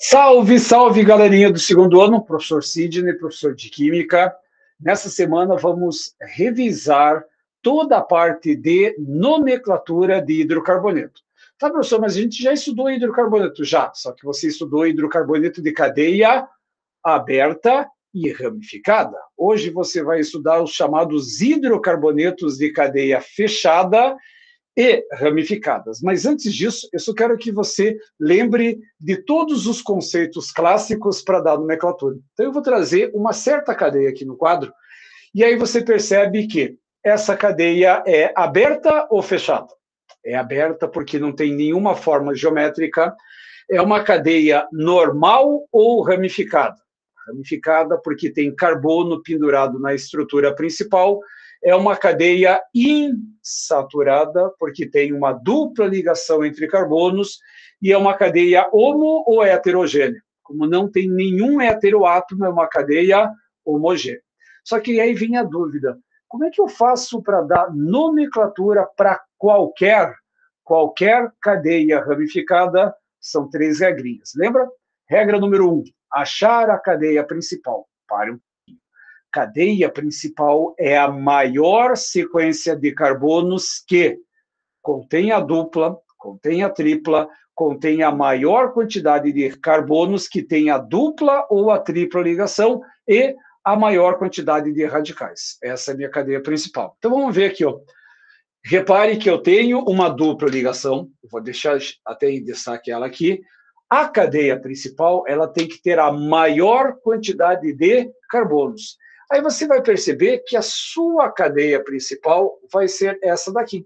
Salve, salve, galerinha do segundo ano, professor Sidney, professor de Química. Nessa semana vamos revisar toda a parte de nomenclatura de hidrocarboneto. Tá, professor, mas a gente já estudou hidrocarboneto, já, só que você estudou hidrocarboneto de cadeia aberta e ramificada. Hoje você vai estudar os chamados hidrocarbonetos de cadeia fechada e ramificadas. Mas antes disso, eu só quero que você lembre de todos os conceitos clássicos para dar nomenclatura. Então, eu vou trazer uma certa cadeia aqui no quadro, e aí você percebe que essa cadeia é aberta ou fechada? É aberta porque não tem nenhuma forma geométrica. É uma cadeia normal ou ramificada? Ramificada porque tem carbono pendurado na estrutura principal. É uma cadeia insaturada, porque tem uma dupla ligação entre carbonos, e é uma cadeia homo ou heterogênea. Como não tem nenhum heteroátomo, é uma cadeia homogênea. Só que aí vem a dúvida, como é que eu faço para dar nomenclatura para qualquer cadeia ramificada? São 3 regrinhas. Lembra? Regra número 1, achar a cadeia principal. Pare um cadeia principal é a maior sequência de carbonos que contém a dupla, contém a tripla, contém a maior quantidade de carbonos que tem a dupla ou a tripla ligação e a maior quantidade de radicais. Essa é a minha cadeia principal. Então vamos ver aqui, ó. Repare que eu tenho uma dupla ligação, vou deixar até em destaque ela aqui. A cadeia principal, ela tem que ter a maior quantidade de carbonos. Aí você vai perceber que a sua cadeia principal vai ser essa daqui.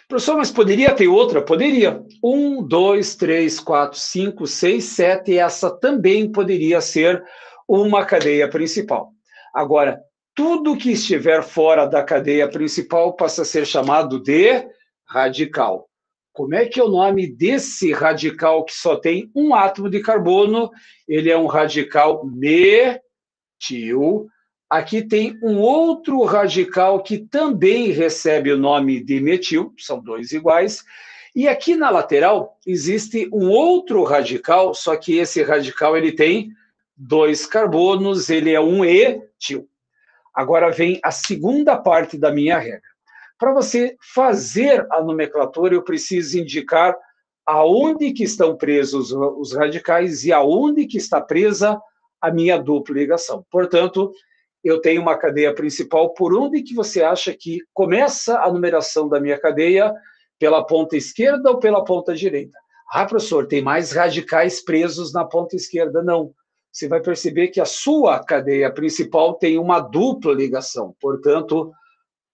Professor, mas poderia ter outra? Poderia. 1, 2, 3, 4, 5, 6, 7, essa também poderia ser uma cadeia principal. Agora, tudo que estiver fora da cadeia principal passa a ser chamado de radical. Como é que é o nome desse radical que só tem um átomo de carbono? Ele é um radical metil. Aqui tem um outro radical que também recebe o nome de metil, são 2 iguais. E aqui na lateral existe um outro radical, só que esse radical ele tem 2 carbonos, ele é um etil. Agora vem a segunda parte da minha regra. Para você fazer a nomenclatura, eu preciso indicar aonde que estão presos os radicais e aonde que está presa a minha dupla ligação. Portanto, eu tenho uma cadeia principal. Por onde que você acha que começa a numeração da minha cadeia? Pela ponta esquerda ou pela ponta direita? Ah, professor, tem mais radicais presos na ponta esquerda. Não. Você vai perceber que a sua cadeia principal tem uma dupla ligação. Portanto,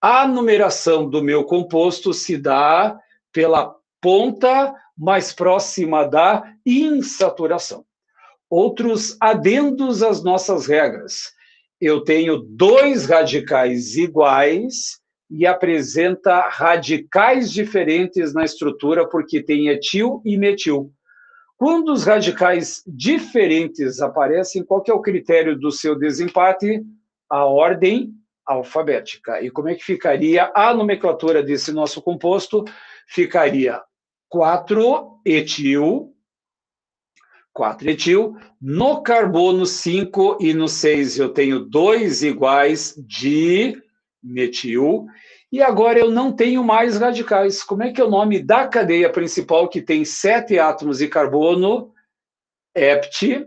a numeração do meu composto se dá pela ponta mais próxima da insaturação. Outros adendos às nossas regras. Eu tenho 2 radicais iguais e apresenta radicais diferentes na estrutura porque tem etil e metil. Quando os radicais diferentes aparecem, qual que é o critério do seu desempate? A ordem alfabética. E como é que ficaria a nomenclatura desse nosso composto? Ficaria 4-etil, no carbono 5 e no 6 eu tenho 2 iguais de metil, e agora eu não tenho mais radicais. Como é que é o nome da cadeia principal que tem 7 átomos de carbono? Hept.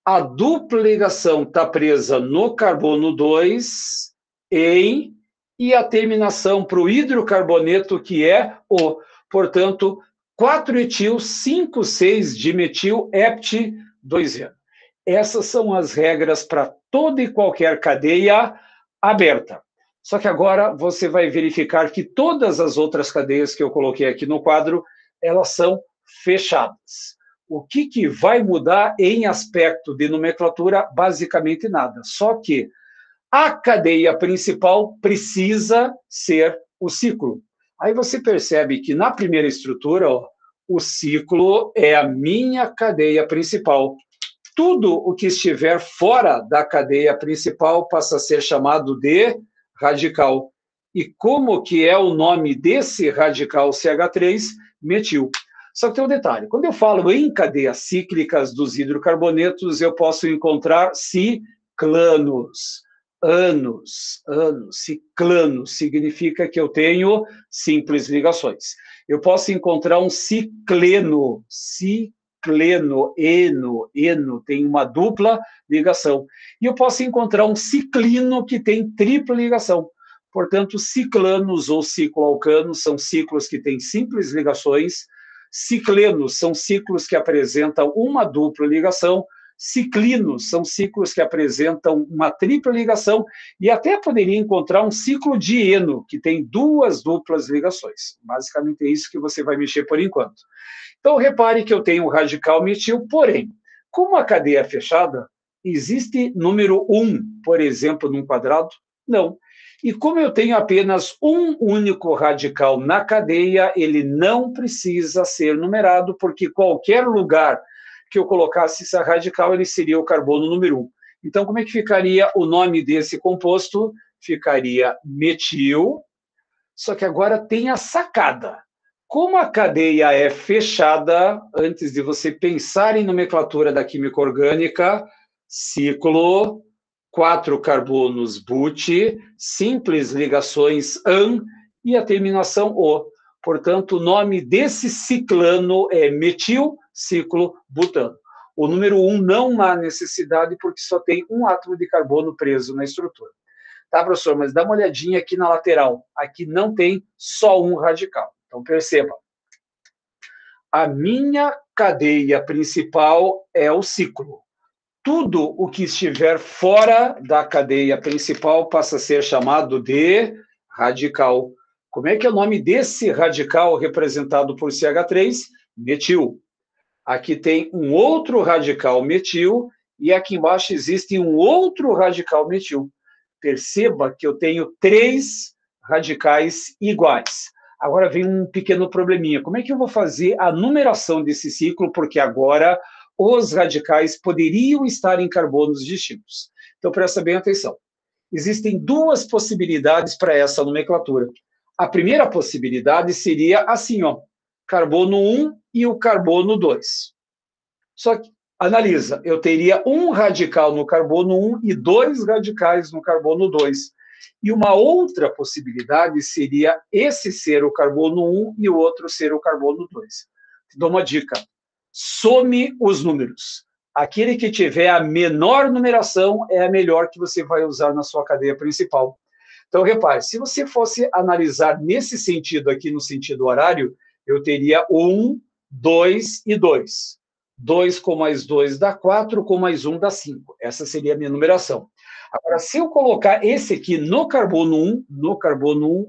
A dupla ligação está presa no carbono 2, em, e a terminação para o hidrocarboneto, que é o, portanto, 4-etil, 5,6 dimetil, hept, 2N. Essas são as regras para toda e qualquer cadeia aberta. Só que agora você vai verificar que todas as outras cadeias que eu coloquei aqui no quadro, elas são fechadas. O que vai mudar em aspecto de nomenclatura? Basicamente nada. Só que a cadeia principal precisa ser o ciclo. Aí você percebe que na primeira estrutura, ó, o ciclo é a minha cadeia principal. Tudo o que estiver fora da cadeia principal passa a ser chamado de radical. E como que é o nome desse radical CH3? Metil. Só que tem um detalhe, quando eu falo em cadeias cíclicas dos hidrocarbonetos, eu posso encontrar ciclanos, ciclanos, significa que eu tenho simples ligações. Eu posso encontrar um cicleno, eno, tem uma dupla ligação. E eu posso encontrar um ciclino que tem tripla ligação. Portanto, ciclanos ou cicloalcanos são ciclos que têm simples ligações, ciclenos são ciclos que apresentam uma dupla ligação, ciclinos são ciclos que apresentam uma tripla ligação, e até poderia encontrar um ciclo dieno, que tem duas duplas ligações. Basicamente é isso que você vai mexer por enquanto. Então, repare que eu tenho um radical metil, porém, como a cadeia é fechada, existe número 1, por exemplo, num quadrado? Não. E como eu tenho apenas um único radical na cadeia, ele não precisa ser numerado, porque qualquer lugar que eu colocasse esse radical, ele seria o carbono número 1. Então, como é que ficaria o nome desse composto? Ficaria metil, só que agora tem a sacada. Como a cadeia é fechada, antes de você pensar em nomenclatura da química orgânica, ciclo, 4 carbonos but, simples ligações an e a terminação o. Portanto, o nome desse ciclano é metil ciclo butano. O número 1 não há necessidade porque só tem um átomo de carbono preso na estrutura. Tá, professor? Mas dá uma olhadinha aqui na lateral. Aqui não tem só um radical. Então, perceba. A minha cadeia principal é o ciclo. Tudo o que estiver fora da cadeia principal passa a ser chamado de radical. Como é que é o nome desse radical representado por CH3? Metil. Aqui tem um outro radical metil e aqui embaixo existe um outro radical metil. Perceba que eu tenho 3 radicais iguais. Agora vem um pequeno probleminha. Como é que eu vou fazer a numeração desse ciclo? Porque agora os radicais poderiam estar em carbonos distintos. Então, presta bem atenção. Existem 2 possibilidades para essa nomenclatura. A primeira possibilidade seria assim, ó, carbono 1 e o carbono 2. Só que, analisa, eu teria um radical no carbono 1 e 2 radicais no carbono 2. E uma outra possibilidade seria esse ser o carbono 1 e o outro ser o carbono 2. Te dou uma dica. Some os números. Aquele que tiver a menor numeração é a melhor que você vai usar na sua cadeia principal. Então, repare, se você fosse analisar nesse sentido aqui, no sentido horário, eu teria 1, 2 e 2. 2 com mais 2 dá 4, com mais 1 dá 5. Essa seria a minha numeração. Agora, se eu colocar esse aqui no carbono 1,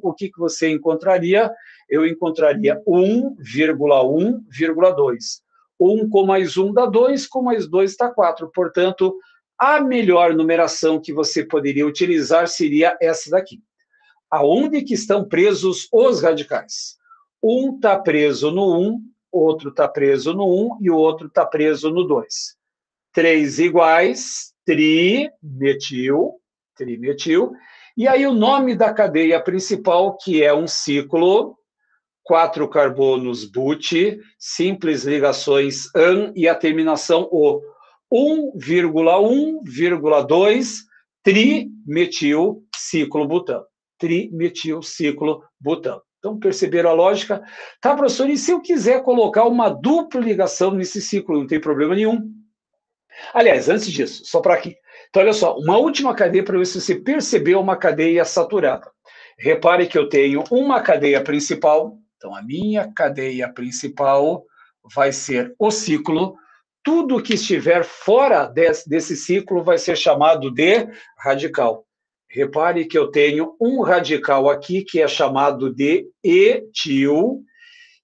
o que você encontraria? Eu encontraria 1,1,2. 1 com mais 1 dá 2, com mais 2 dá 4. Portanto, a melhor numeração que você poderia utilizar seria essa daqui. Aonde que estão presos os radicais? Um está preso no 1, outro está preso no 1 e o outro está preso no 2. 3 iguais, trimetil. E aí o nome da cadeia principal, que é um ciclo, 4 carbonos but, simples ligações an e a terminação o. 1,1,2 trimetil ciclo butano. Trimetil ciclo butano. Então, perceberam a lógica? Tá, professor, e se eu quiser colocar uma dupla ligação nesse ciclo? Não tem problema nenhum. Aliás, antes disso, só para aqui. Então, olha só, uma última cadeia para ver se você percebeu uma cadeia saturada. Repare que eu tenho uma cadeia principal. Então, a minha cadeia principal vai ser o ciclo. Tudo que estiver fora desse ciclo vai ser chamado de radical. Repare que eu tenho um radical aqui que é chamado de etil,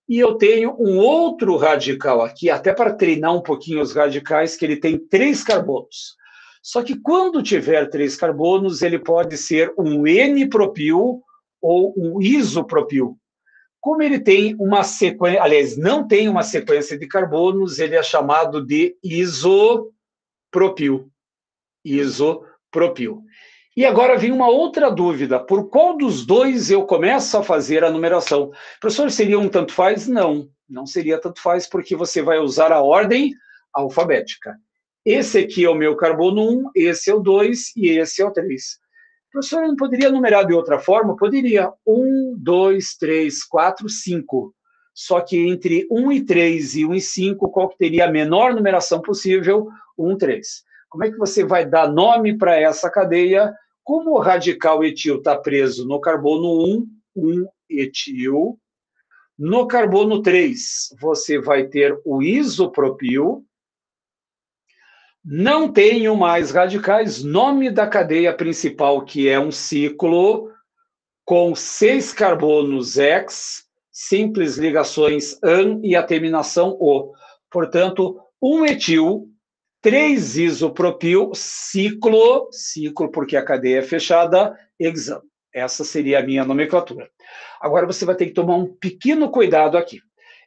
e eu tenho um outro radical aqui, até para treinar um pouquinho os radicais, que ele tem 3 carbonos. Só que quando tiver 3 carbonos, ele pode ser um N-propil ou um isopropil. Como ele tem uma sequência, aliás, não tem uma sequência de carbonos, ele é chamado de isopropil. Isopropil. E agora vem uma outra dúvida: por qual dos dois eu começo a fazer a numeração? Professor, seria um tanto faz? Não, não seria tanto faz, porque você vai usar a ordem alfabética. Esse aqui é o meu carbono 1, esse é o 2 e esse é o 3. Professor, eu não poderia numerar de outra forma? Poderia. 1, 2, 3, 4, 5. Só que entre 1 e 3 e 1 e 5, qual que teria a menor numeração possível? 1, 3. Como é que você vai dar nome para essa cadeia? Como o radical etil está preso no carbono 1, 1 etil. No carbono 3, você vai ter o isopropil. Não tenho mais radicais. Nome da cadeia principal, que é um ciclo com 6 carbonos X, simples ligações AN e a terminação O. Portanto, 1 etil, 3 isopropil, ciclo porque a cadeia é fechada, hexano. Essa seria a minha nomenclatura. Agora você vai ter que tomar um pequeno cuidado aqui.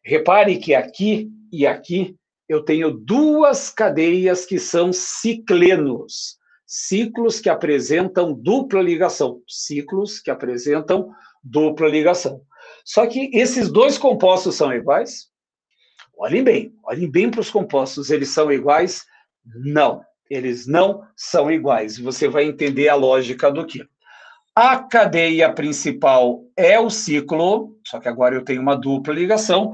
Repare que aqui e aqui eu tenho duas cadeias que são ciclenos. Ciclos que apresentam dupla ligação. Ciclos que apresentam dupla ligação. Só que esses dois compostos são iguais? Olhem bem para os compostos. Eles são iguais? Não, eles não são iguais. Você vai entender a lógica do que. A cadeia principal é o ciclo, só que agora eu tenho uma dupla ligação.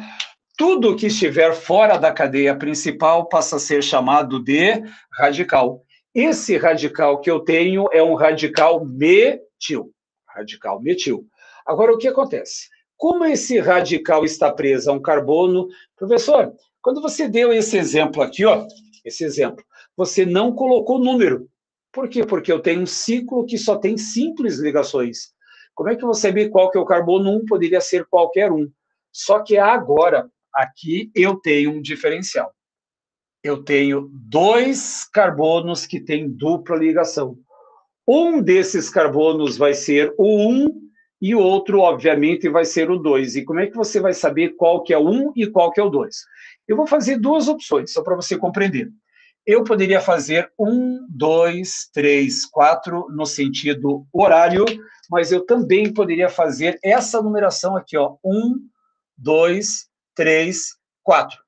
Tudo que estiver fora da cadeia principal passa a ser chamado de radical. Esse radical que eu tenho é um radical metil. Radical metil. Agora, o que acontece? Como esse radical está preso a um carbono... Professor, quando você deu esse exemplo aqui, ó, esse exemplo, você não colocou número. Por quê? Porque eu tenho um ciclo que só tem simples ligações. Como é que eu vou saber qual que é o carbono 1? Poderia ser qualquer um. Só que agora, aqui eu tenho um diferencial. Eu tenho dois carbonos que têm dupla ligação. Um desses carbonos vai ser o 1 e o outro, obviamente, vai ser o 2. E como é que você vai saber qual que é o 1 e qual que é o 2? Eu vou fazer duas opções, só para você compreender. Eu poderia fazer 1, 2, 3, 4 no sentido horário, mas eu também poderia fazer essa numeração aqui, ó, 1, 2, 3, 4.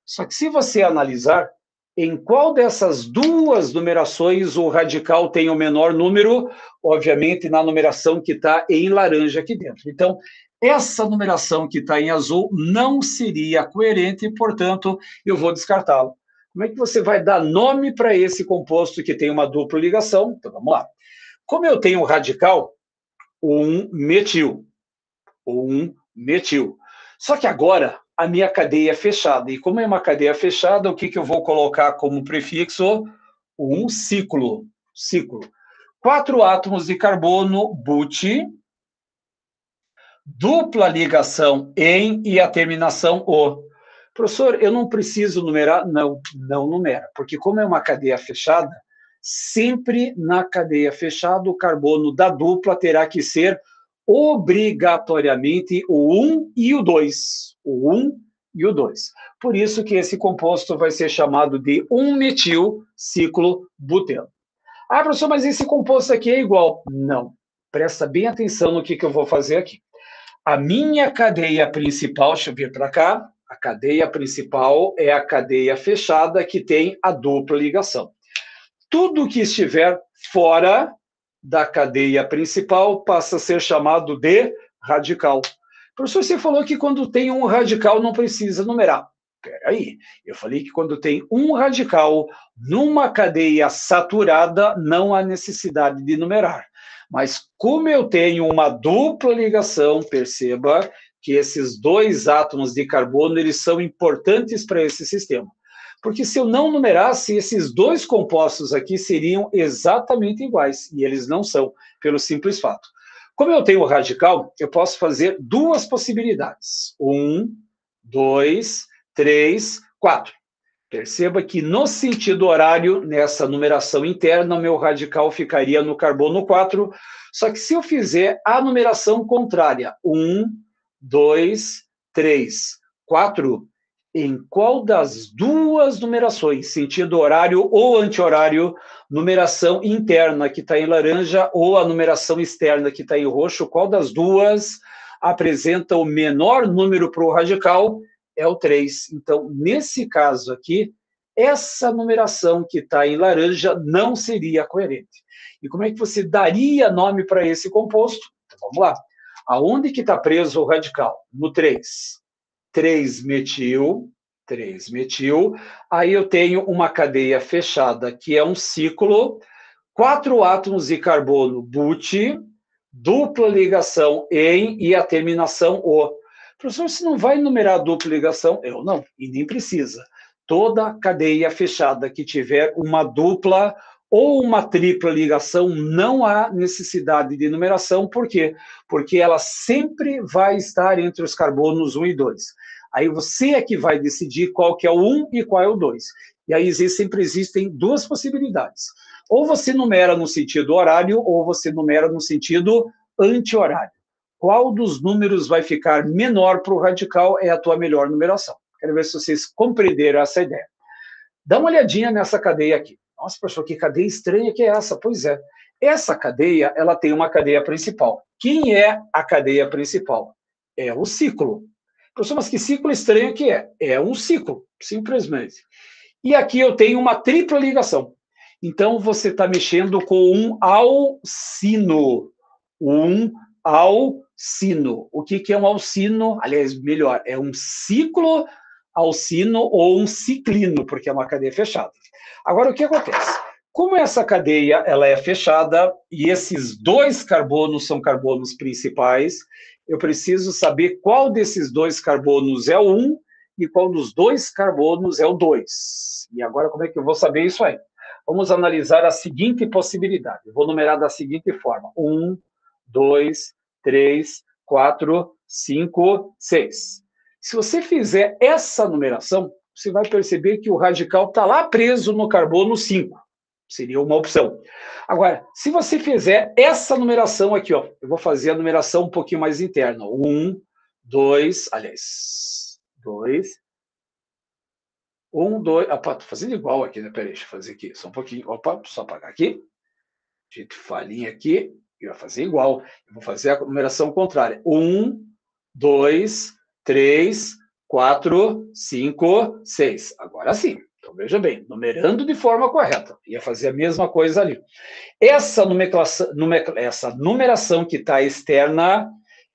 Só que se você analisar, em qual dessas duas numerações o radical tem o menor número? Obviamente, na numeração que está em laranja aqui dentro. Então, essa numeração que está em azul não seria coerente, e, portanto, eu vou descartá-la. Como é que você vai dar nome para esse composto que tem uma dupla ligação? Então, vamos lá. Como eu tenho um radical, o 1-metil. O 1-metil. Só que agora a minha cadeia é fechada. E como é uma cadeia fechada, o que eu vou colocar como prefixo? Um ciclo. Ciclo. 4 átomos de carbono, but, dupla ligação em e a terminação O. Professor, eu não preciso numerar? Não, não numera, porque como é uma cadeia fechada, sempre na cadeia fechada o carbono da dupla terá que ser obrigatoriamente o 1 e o 2. O 1 e o 2. Por isso que esse composto vai ser chamado de 1-metil ciclo buteno. Ah, professor, mas esse composto aqui é igual. Não. Presta bem atenção no que eu vou fazer aqui. A minha cadeia principal, deixa eu vir para cá, a cadeia principal é a cadeia fechada que tem a dupla ligação. Tudo que estiver fora da cadeia principal passa a ser chamado de radical. Professor, você falou que quando tem um radical não precisa numerar. Peraí, eu falei que quando tem um radical numa cadeia saturada, não há necessidade de numerar. Mas como eu tenho uma dupla ligação, perceba que esses dois átomos de carbono, eles são importantes para esse sistema. Porque se eu não numerasse, esses dois compostos aqui seriam exatamente iguais, e eles não são, pelo simples fato. Como eu tenho o radical, eu posso fazer duas possibilidades. 1, 2, 3, 4. Perceba que no sentido horário, nessa numeração interna, o meu radical ficaria no carbono 4, só que se eu fizer a numeração contrária, 1, 2, 3, 4, em qual das duas numerações, sentido horário ou anti-horário, numeração interna que está em laranja ou a numeração externa que está em roxo, qual das duas apresenta o menor número para o radical? É o 3. Então, nesse caso aqui, essa numeração que está em laranja não seria coerente. E como é que você daria nome para esse composto? Então, vamos lá. Aonde que está preso o radical? No 3. 3-metil, 3-metil. Aí eu tenho uma cadeia fechada, que é um ciclo, 4 átomos de carbono but, dupla ligação em e a terminação o. Professor, você não vai numerar a dupla ligação? Eu não, e nem precisa. Toda cadeia fechada que tiver uma dupla ou uma tripla ligação, não há necessidade de numeração. Por quê? Porque ela sempre vai estar entre os carbonos 1 e 2. Aí você é que vai decidir qual que é o 1 e qual é o 2. E aí sempre existem duas possibilidades. Ou você numera no sentido horário, ou você numera no sentido anti-horário. Qual dos números vai ficar menor para o radical é a tua melhor numeração. Quero ver se vocês compreenderam essa ideia. Dá uma olhadinha nessa cadeia aqui. Nossa, professor, que cadeia estranha que é essa? Pois é. Essa cadeia, ela tem uma cadeia principal. Quem é a cadeia principal? É o ciclo. Professor, mas que ciclo estranho que é? É um ciclo, simplesmente. E aqui eu tenho uma tripla ligação. Então, você está mexendo com um alcino. Um alcino. O que é um alcino? Aliás, melhor, é um ciclo alcino ou um ciclino, porque é uma cadeia fechada. Agora, o que acontece? Como essa cadeia ela é fechada e esses dois carbonos são carbonos principais, eu preciso saber qual desses dois carbonos é o 1 e qual dos dois carbonos é o 2. E agora, como é que eu vou saber isso aí? Vamos analisar a seguinte possibilidade. Eu vou numerar da seguinte forma. 1, 2, 3, 4, 5, 6. Se você fizer essa numeração, você vai perceber que o radical está lá preso no carbono 5. Seria uma opção. Agora, se você fizer essa numeração aqui, ó, eu vou fazer a numeração um pouquinho mais interna. 1, 2, aliás, 2, 1, 2. Opa, tô fazendo igual aqui, né? Peraí, deixa eu fazer aqui, só um pouquinho. Opa, só apagar aqui. Gente, falhinha aqui. Eu vou fazer igual. Eu vou fazer a numeração contrária. 1, 2, 3, 4, 5, 6. Agora sim. Então, veja bem, numerando de forma correta. Ia fazer a mesma coisa ali. Essa numeração que está externa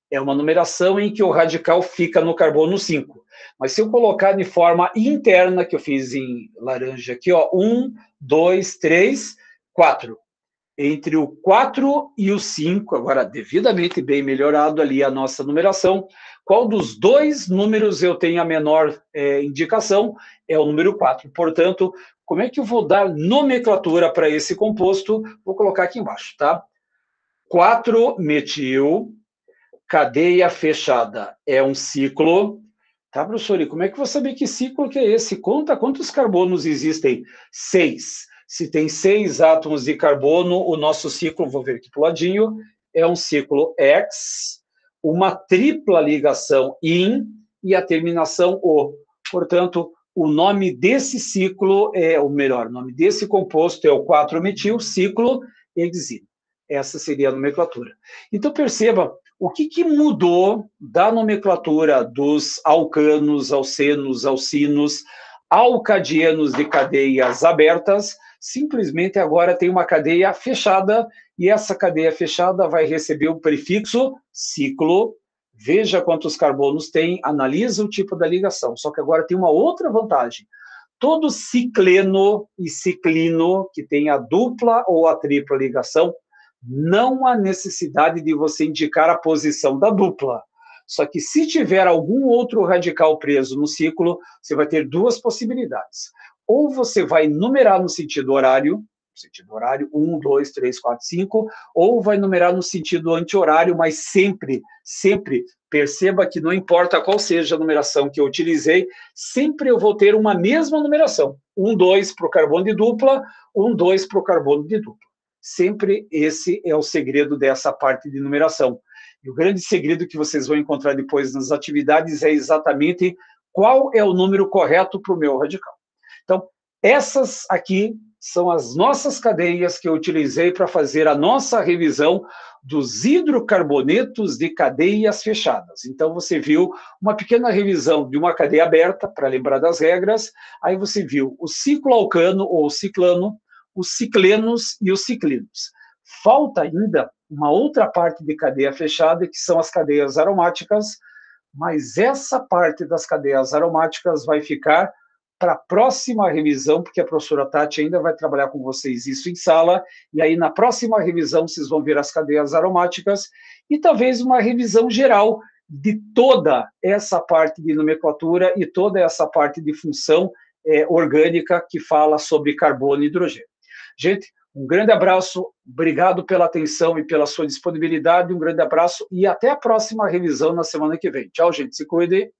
é uma numeração em que o radical fica no carbono 5. Mas se eu colocar de forma interna, que eu fiz em laranja aqui, ó, 1, 2, 3, 4. Entre o 4 e o 5, agora devidamente bem melhorado ali a nossa numeração, qual dos dois números eu tenho a menor indicação? É o número 4. Portanto, como é que eu vou dar nomenclatura para esse composto? Vou colocar aqui embaixo, tá? 4-metil, cadeia fechada, é um ciclo. Tá, professor? E como é que eu vou saber que ciclo que é esse? Conta quantos carbonos existem? 6. Se tem 6 átomos de carbono, o nosso ciclo, vou ver aqui para o ladinho, é um ciclo X, uma tripla ligação IN e a terminação O. Portanto, o nome desse ciclo o nome desse composto é o 4-metil ciclo hexino. Essa seria a nomenclatura. Então, perceba, o que mudou da nomenclatura dos alcanos, alcenos, alcinos, alcadianos de cadeias abertas? Simplesmente agora tem uma cadeia fechada, e essa cadeia fechada vai receber o prefixo ciclo. Veja quantos carbonos tem, analisa o tipo da ligação. Só que agora tem uma outra vantagem. Todo cicleno e ciclino que tem a dupla ou a tripla ligação, não há necessidade de você indicar a posição da dupla. Só que se tiver algum outro radical preso no ciclo, você vai ter duas possibilidades. Ou você vai numerar no sentido horário, 1, 2, 3, 4, 5, ou vai numerar no sentido anti-horário, mas sempre perceba que não importa qual seja a numeração que eu utilizei, sempre eu vou ter uma mesma numeração. 1, 2 para o carbono de dupla, 1, 2 para o carbono de dupla. Sempre esse é o segredo dessa parte de numeração. E o grande segredo que vocês vão encontrar depois nas atividades é exatamente qual é o número correto para o meu radical. Então, essas aqui são as nossas cadeias que eu utilizei para fazer a nossa revisão dos hidrocarbonetos de cadeias fechadas. Então, você viu uma pequena revisão de uma cadeia aberta, para lembrar das regras, aí você viu o cicloalcano ou ciclano, os ciclenos e os ciclinos. Falta ainda uma outra parte de cadeia fechada, que são as cadeias aromáticas, mas essa parte das cadeias aromáticas vai ficar para a próxima revisão, porque a professora Tati ainda vai trabalhar com vocês isso em sala, e aí na próxima revisão vocês vão ver as cadeias aromáticas, e talvez uma revisão geral de toda essa parte de nomenclatura e toda essa parte de função orgânica que fala sobre carbono e hidrogênio. Gente, um grande abraço, obrigado pela atenção e pela sua disponibilidade, um grande abraço e até a próxima revisão na semana que vem. Tchau, gente, se cuidem.